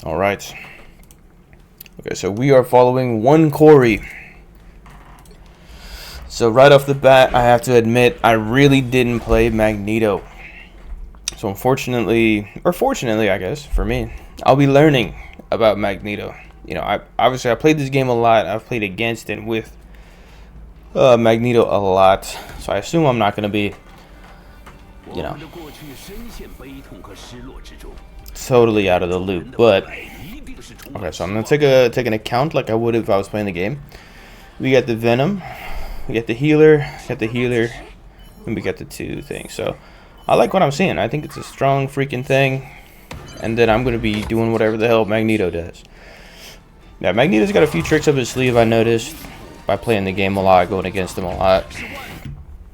All right. Okay, so we are following 1koree. So right off the bat, I have to admit I really didn't play Magneto. So unfortunately, or fortunately, I guess for me, I'll be learning about Magneto. You know, I played this game a lot. I've played against and with Magneto a lot. So I assume I'm not gonna be, you know, totally out of the loop. But okay, so I'm gonna take an account like I would if I was playing the game. We got the Venom, we got the healer, and we got the two things. So I like what I'm seeing. I think it's a strong freaking thing. And then I'm going to be doing whatever the hell Magneto does. Yeah, Magneto's got a few tricks up his sleeve, I noticed, by playing the game a lot, going against him a lot.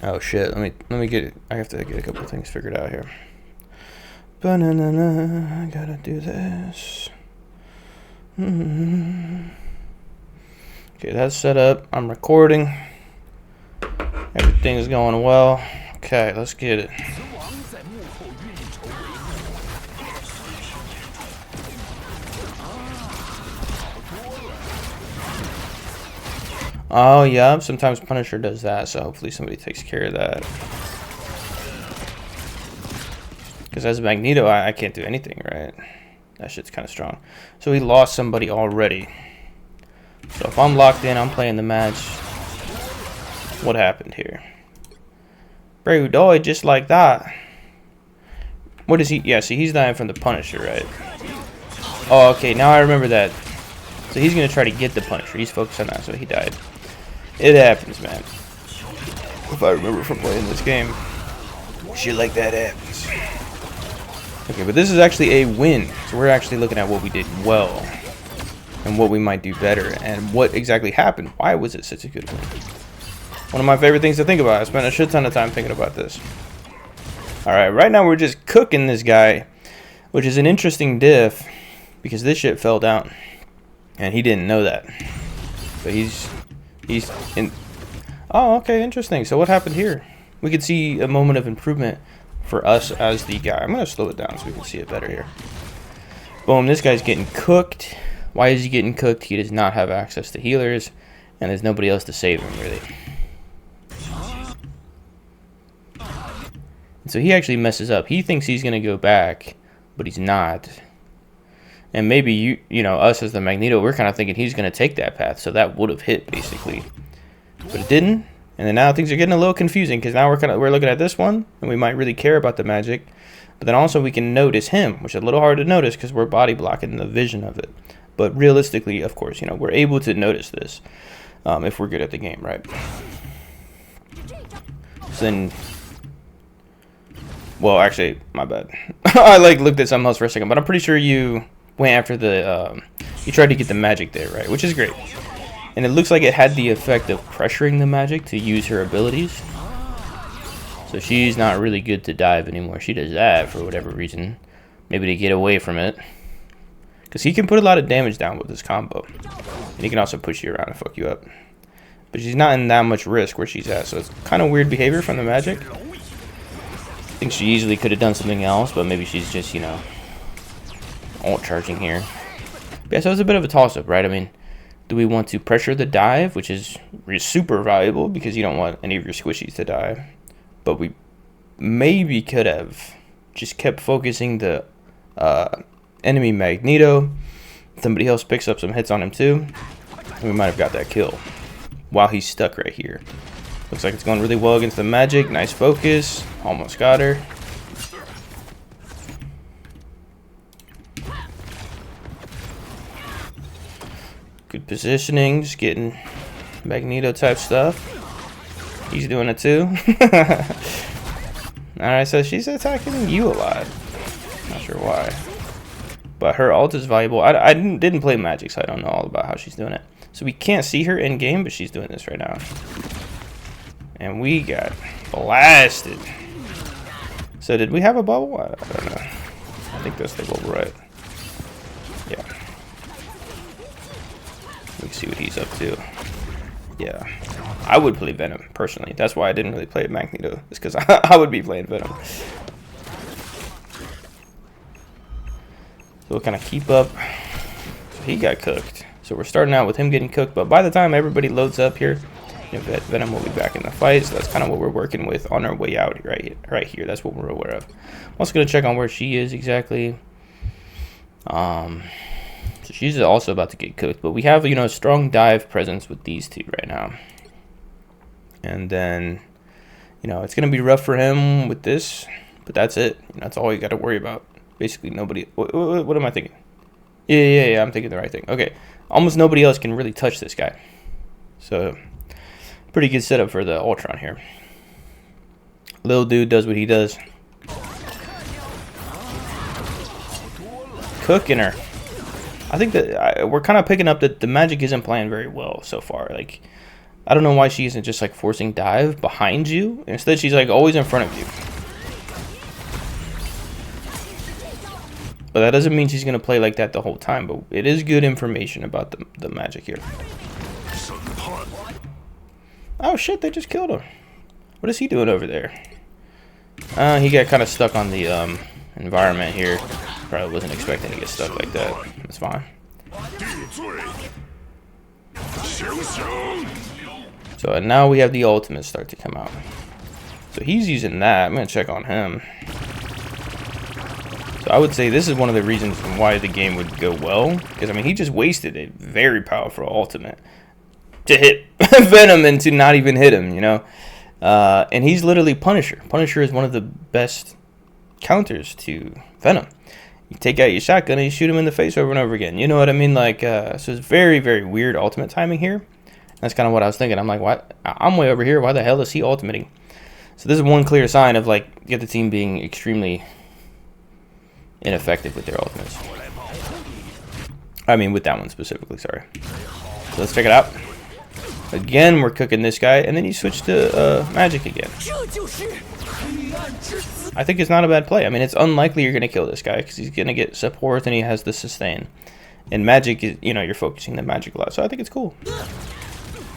Oh shit, let me get it. I have to get a couple of things figured out here. I gotta do this. Okay, that's set up. I'm recording. Everything's going well. Okay, let's get it. Oh, yeah, sometimes Punisher does that, so hopefully somebody takes care of that. Because as Magneto, I can't do anything, right? That shit's kind of strong. So he lost somebody already. So if I'm locked in, I'm playing the match. What happened here? Bro died just like that. What is he? Yeah, see, he's dying from the Punisher, right? Oh, okay, now I remember that. So he's going to try to get the Punisher. He's focused on that, so he died. It happens, man. If I remember from playing this game. Shit like that happens. Okay, but this is actually a win. So we're actually looking at what we did well. And what we might do better. And what exactly happened. Why was it such a good win? One of my favorite things to think about. I spent a shit ton of time thinking about this. Alright, right now we're just cooking this guy. Which is an interesting diff. Because this shit fell down. And he didn't know that. So he's in. Oh, okay, interesting. So what happened here? We could see a moment of improvement for us as the guy. I'm gonna slow it down so we can see it better here. Boom, this guy's getting cooked. Why is he getting cooked? He does not have access to healers, and there's nobody else to save him, really. And so he actually messes up. He thinks he's gonna go back, but he's not. And maybe you know, us as the Magneto, we're kind of thinking he's going to take that path. So that would have hit, basically. But it didn't. And then now things are getting a little confusing. Because now we're looking at this one. And we might really care about the magic. But then also we can notice him. Which is a little hard to notice because we're body blocking the vision of it. But realistically, of course, you know, we're able to notice this. If we're good at the game, right? So then... Well, actually, my bad. I looked at something else for a second. But I'm pretty sure you... went after the you tried to get the magic there, right? Which is great. And it looks like it had the effect of pressuring the magic to use her abilities. So she's not really good to dive anymore. She does that for whatever reason. Maybe to get away from it. Because he can put a lot of damage down with this combo. And he can also push you around and fuck you up. But she's not in that much risk where she's at. So it's kind of weird behavior from the magic. I think she easily could have done something else. But maybe she's just, you know, ult charging here. Yeah, so it's a bit of a toss-up, right? I mean, do we want to pressure the dive, which is super valuable because you don't want any of your squishies to die. But we maybe could have just kept focusing the enemy Magneto. Somebody else picks up some hits on him too. And we might have got that kill while he's stuck right here. Looks like it's going really well against the magic. Nice focus. Almost got her. Good positioning, just getting Magneto type stuff. He's doing it too. Alright, so she's attacking you a lot. Not sure why. But her ult is valuable. I didn't play magic, so I don't know all about how she's doing it. So we can't see her in game, but she's doing this right now. And we got blasted. So did we have a bubble? I don't know. I think that's the bubble, right? Yeah. We can see what he's up to. Yeah. I would play Venom, personally. That's why I didn't really play Magneto. It's because I would be playing Venom. So we'll kind of keep up. So he got cooked. So we're starting out with him getting cooked, but by the time everybody loads up here, you know, Venom will be back in the fight. So that's kind of what we're working with on our way out right here. That's what we're aware of. I'm also gonna check on where she is exactly. So she's also about to get cooked, but we have, you know, a strong dive presence with these two right now. And then, you know, it's gonna be rough for him with this, but that's it. You know, that's all you got to worry about. Basically, nobody. What am I thinking? Yeah. I'm thinking the right thing. Okay, almost nobody else can really touch this guy. So, pretty good setup for the Ultron here. Little dude does what he does. Cooking her. I think that we're kind of picking up that the magic isn't playing very well so far. Like, I don't know why she isn't just like forcing dive behind you. Instead, she's like always in front of you. But that doesn't mean she's gonna play like that the whole time. But it is good information about the magic here. Oh shit! They just killed him. What is he doing over there? He got kind of stuck on the environment here. Probably wasn't expecting to get stuck like that. That's fine. So and now we have the ultimate start to come out. So he's using that. I'm gonna check on him. So I would say this is one of the reasons why the game would go well, because I mean he just wasted a very powerful ultimate to hit Venom and to not even hit him, you know. And he's literally Punisher. Punisher is one of the best counters to Venom. You take out your shotgun and you shoot him in the face over and over again. You know what I mean? Like, so it's very, very weird ultimate timing here. That's kind of what I was thinking. I'm like, what? I'm way over here. Why the hell is he ultimating? So this is one clear sign of like the other team being extremely ineffective with their ultimates. I mean, with that one specifically. Sorry. So let's check it out. Again, we're cooking this guy, and then you switch to magic again. I think it's not a bad play. I mean, it's unlikely you're going to kill this guy because he's going to get support and he has the sustain. And magic is, you know, you're focusing the magic a lot. So I think it's cool.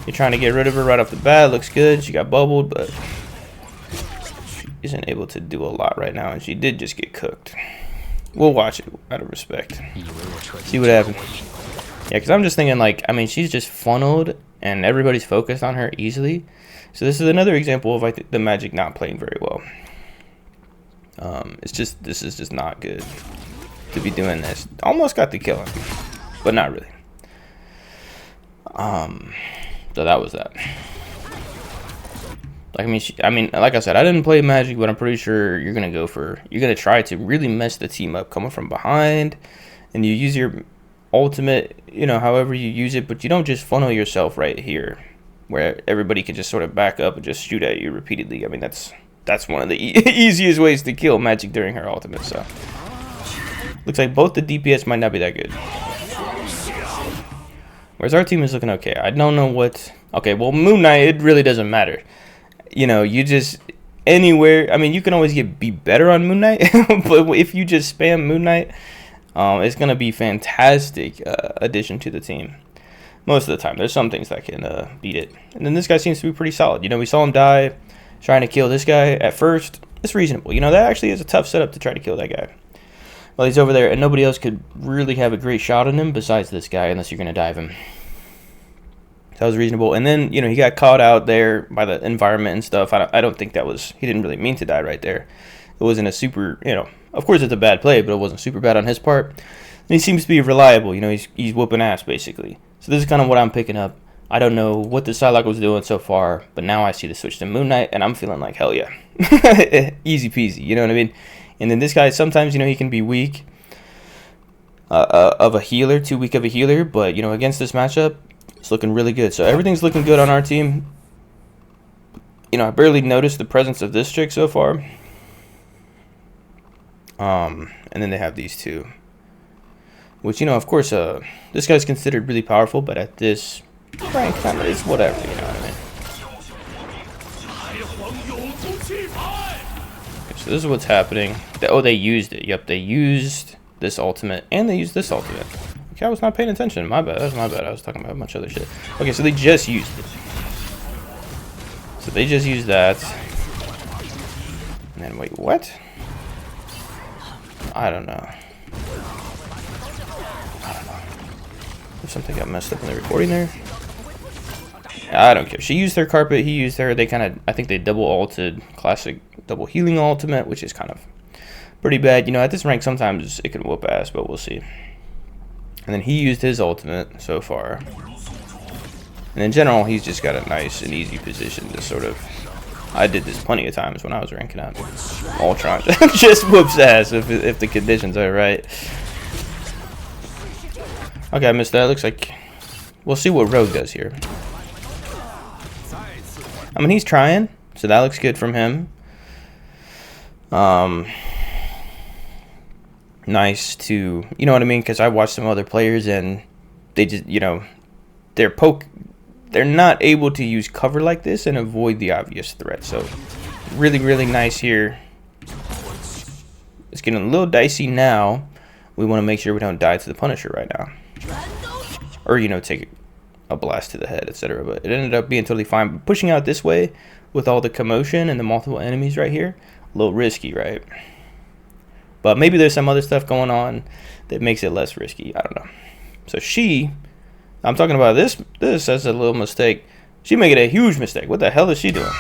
You're trying to get rid of her right off the bat. Looks good. She got bubbled, but she isn't able to do a lot right now. And she did just get cooked. We'll watch it out of respect. See what happens. Yeah, because I'm just thinking, like, I mean, she's just funneled and everybody's focused on her easily. So this is another example of, like, the magic not playing very well. This is just not good to be doing this. Almost got the kill him, but not really. So that was that. Like, I mean, like I said, I didn't play magic, but I'm pretty sure you're gonna try to really mess the team up coming from behind, and you use your ultimate, you know, however you use it, but you don't just funnel yourself right here, where everybody can just sort of back up and just shoot at you repeatedly. I mean, that's one of the easiest ways to kill magic during her ultimate. So looks like both the DPS might not be that good. Whereas our team is looking okay. I don't know what. Okay, well, Moon Knight, it really doesn't matter. You know, you just anywhere. I mean, you can always be better on Moon Knight, but if you just spam Moon Knight, it's gonna be fantastic addition to the team. Most of the time, there's some things that can beat it. And then this guy seems to be pretty solid. You know, we saw him die trying to kill this guy at first. It's reasonable. You know, that actually is a tough setup to try to kill that guy. Well, he's over there, and nobody else could really have a great shot on him besides this guy, unless you're gonna dive him. So that was reasonable. And then, you know, he got caught out there by the environment and stuff. I don't think that was, he didn't really mean to die right there. It wasn't a super, you know, of course it's a bad play, but it wasn't super bad on his part. And he seems to be reliable. You know, he's whooping ass, basically. So this is kind of what I'm picking up. I don't know what the Psylocke was doing so far, but now I see the switch to Moon Knight, and I'm feeling like, hell yeah. Easy peasy, you know what I mean? And then this guy, sometimes, you know, he can be weak of a healer, too weak of a healer, but, you know, against this matchup, it's looking really good. So everything's looking good on our team. You know, I barely noticed the presence of this chick so far. And then they have these two. Which, you know, of course, this guy's considered really powerful, but at this rank, kind of, it's whatever, you know what I mean? Okay, so this is what's happening. Oh, they used it. Yep, they used this ultimate, and they used this ultimate. Okay, I was not paying attention. My bad. That was my bad. I was talking about a bunch of other shit. Okay, so they just used it. So they just used that. And then, wait, what? I don't know. If something got messed up in the recording there. I don't care. She used her carpet, he used her. They kind of, I think they double ulted classic double healing ultimate, which is kind of pretty bad. You know, at this rank, sometimes it can whoop ass, but we'll see. And then he used his ultimate so far. And in general, he's just got a nice and easy position to sort of... I did this plenty of times when I was ranking up. Ultron just whoops ass if the conditions are right. Okay, I missed that. Looks like... We'll see what Rogue does here. I mean, he's trying, so that looks good from him. Nice to... You know what I mean? Because I watched some other players and they just, you know... They're not able to use cover like this and avoid the obvious threat. So, really, really nice here. It's getting a little dicey now. We want to make sure we don't die to the Punisher right now. Or, you know, take a blast to the head, etc. But it ended up being totally fine. Pushing out this way with all the commotion and the multiple enemies right here, a little risky, right? But maybe there's some other stuff going on that makes it less risky. I don't know. So I'm talking about this as a little mistake. She making a huge mistake. What the hell is she doing?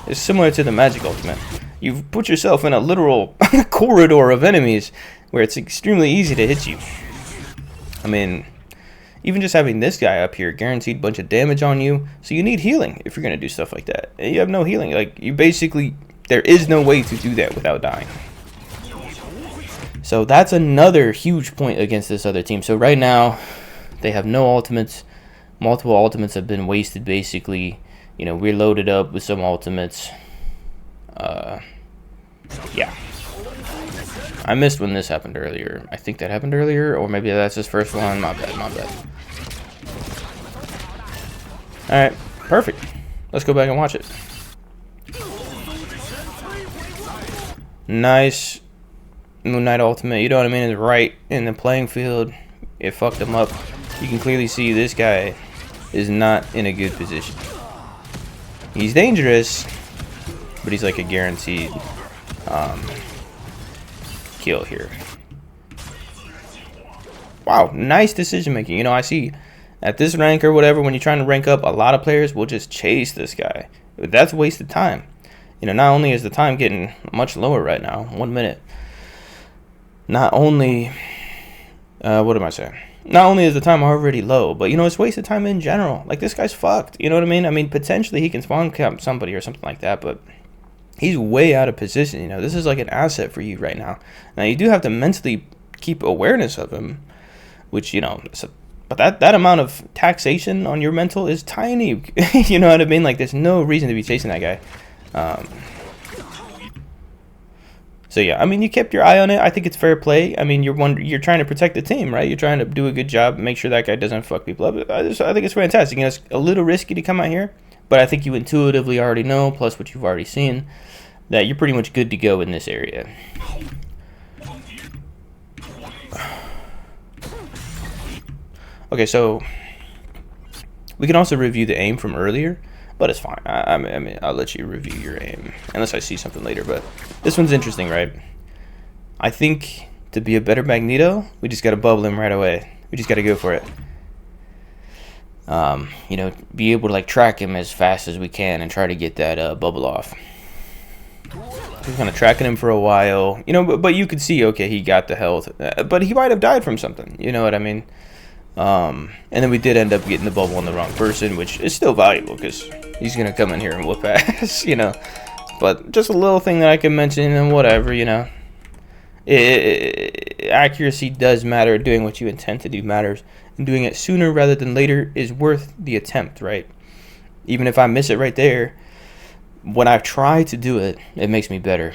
It's similar to the magic ultimate. You've put yourself in a literal corridor of enemies where it's extremely easy to hit you. I mean, even just having this guy up here, guaranteed bunch of damage on you. So you need healing if you're going to do stuff like that. And you have no healing. Like, you basically, there is no way to do that without dying. So that's another huge point against this other team. So right now, they have no ultimates. Multiple ultimates have been wasted, basically. You know, we're loaded up with some ultimates. Yeah. I missed when this happened earlier. I think that happened earlier, or maybe that's his first one. My bad, my bad. Alright, perfect. Let's go back and watch it. Nice Moon Knight ultimate. You know what I mean? It's right in the playing field. It fucked him up. You can clearly see this guy is not in a good position. He's dangerous, but he's like a guaranteed kill here. Wow, nice decision making. You know, I see at this rank or whatever, when you're trying to rank up, a lot of players will just chase this guy. That's wasted time. You know, not only is the time getting much lower right now, 1 minute. Not only, what am I saying? Not only is the time already low, but, you know, it's wasted time in general. Like, this guy's fucked. You know what I mean? I mean, potentially he can spawn camp somebody or something like that, but he's way out of position. You know, this is like an asset for you right now. Now, you do have to mentally keep awareness of him, which, you know, but that amount of taxation on your mental is tiny. You know what I mean? Like, there's no reason to be chasing that guy. So yeah, I mean, you kept your eye on it. I think it's fair play. I mean, you're trying to protect the team, right? You're trying to do a good job, make sure that guy doesn't fuck people up. I think it's fantastic. You know, it's a little risky to come out here, but I think you intuitively already know, plus what you've already seen, that you're pretty much good to go in this area. Okay, so we can also review the aim from earlier. But it's fine. I mean, I'll let you review your aim. Unless I see something later. But this one's interesting, right? I think to be a better Magneto, we just got to bubble him right away. We just got to go for it. You know, be able to, like, track him as fast as we can and try to get that bubble off. We're kind of tracking him for a while. You know, but you could see, okay, he got the health. But he might have died from something. You know what I mean? And then we did end up getting the bubble on the wrong person, which is still valuable because he's going to come in here and whoop ass, you know. But just a little thing that I can mention and whatever, you know. Accuracy does matter. Doing what you intend to do matters. And doing it sooner rather than later is worth the attempt, right? Even if I miss it right there, when I try to do it, it makes me better.